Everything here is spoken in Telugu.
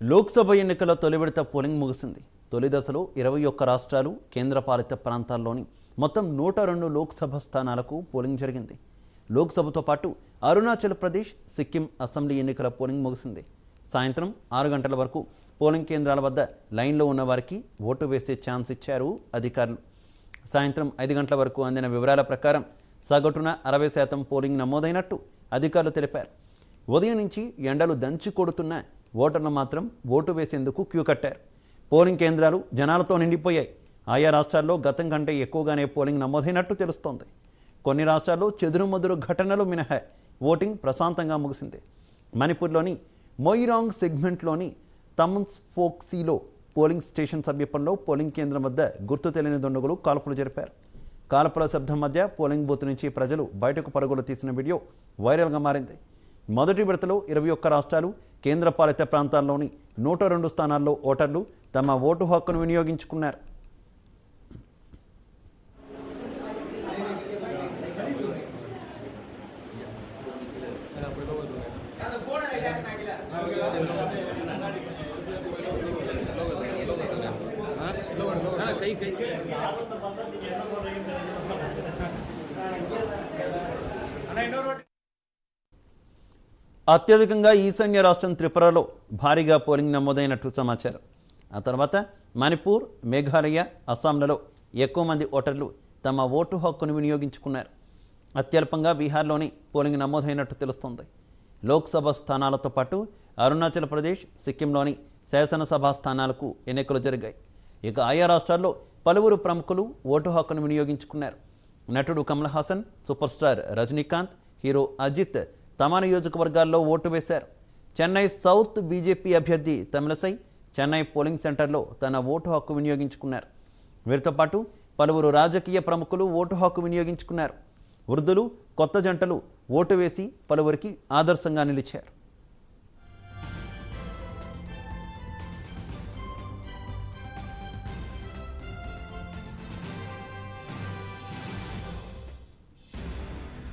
లోక్సభ ఎన్నికల తొలి విడత పోలింగ్ ముగిసింది. తొలి దశలో 21 రాష్ట్రాలు, కేంద్రపాలిత ప్రాంతాల్లోని మొత్తం 102 లోక్సభ స్థానాలకు పోలింగ్ జరిగింది. లోక్సభతో పాటు అరుణాచల్ ప్రదేశ్, సిక్కిం అసెంబ్లీ ఎన్నికల పోలింగ్ ముగిసింది. సాయంత్రం 6 గంటల వరకు పోలింగ్ కేంద్రాల వద్ద లైన్లో ఉన్న వారికి ఓటు వేసే ఛాన్స్ ఇచ్చారు అధికారులు. సాయంత్రం 5 గంటల వరకు అందిన వివరాల ప్రకారం సగటున 60% పోలింగ్ నమోదైనట్టు అధికారులు తెలిపారు. ఉదయం నుంచి ఎండలు దంచి కొడుతున్న ఓటర్లు మాత్రం ఓటు వేసేందుకు క్యూ కట్టారు. పోలింగ్ కేంద్రాలు జనాలతో నిండిపోయాయి. ఆయా రాష్ట్రాల్లో గతం కంటే ఎక్కువగానే పోలింగ్ నమోదైనట్టు తెలుస్తోంది. కొన్ని రాష్ట్రాల్లో చెదురుమదురు ఘటనలు మినహా ఓటింగ్ ప్రశాంతంగా ముగిసింది. మణిపూర్లోని మొయిరాంగ్ సెగ్మెంట్లోని తమన్స్ ఫోక్సీలో పోలింగ్ స్టేషన్ సమీపంలో పోలింగ్ కేంద్రం వద్ద గుర్తు తెలియని దుండగులు కాల్పులు జరిపారు. కాల్పుల శబ్దం మధ్య పోలింగ్ బూత్ నుంచి ప్రజలు బయటకు పరుగులు తీసిన వీడియో వైరల్గా మారింది. మొదటి విడతలో 21 రాష్ట్రాలు, కేంద్రపాలిత ప్రాంతాల్లోని 102 స్థానాల్లో ఓటర్లు తమ ఓటు హక్కును వినియోగించుకున్నారు. అత్యధికంగా ఈశాన్య రాష్ట్రం త్రిపురలో భారీగా పోలింగ్ నమోదైనట్లు సమాచారం. ఆ తర్వాత మణిపూర్, మేఘాలయ, అస్సాంలలో ఎక్కువ మంది ఓటర్లు తమ ఓటు హక్కును వినియోగించుకున్నారు. అత్యల్పంగా బీహార్లోని పోలింగ్ నమోదైనట్టు తెలుస్తోంది. లోక్సభ స్థానాలతో పాటు అరుణాచల్ ప్రదేశ్, సిక్కింలోని శాసనసభ స్థానాలకు ఎన్నికలు జరిగాయి. ఇక ఆయా రాష్ట్రాల్లో పలువురు ప్రముఖులు ఓటు హక్కును వినియోగించుకున్నారు. నటుడు Kamal Haasan, super star Rajinikanth, hero Ajith తమ నియోజకవర్గాల్లో ఓటు వేశారు. చెన్నై సౌత్ బీజేపీ అభ్యర్థి తమిళసై చెన్నై పోలింగ్ సెంటర్లో తన ఓటు హక్కు వినియోగించుకున్నారు. వీరితో పాటు పలువురు రాజకీయ ప్రముఖులు ఓటు హక్కు వినియోగించుకున్నారు. వృద్ధులు, కొత్త జంటలు ఓటు వేసి పలువురికి ఆదర్శంగా నిలిచారు.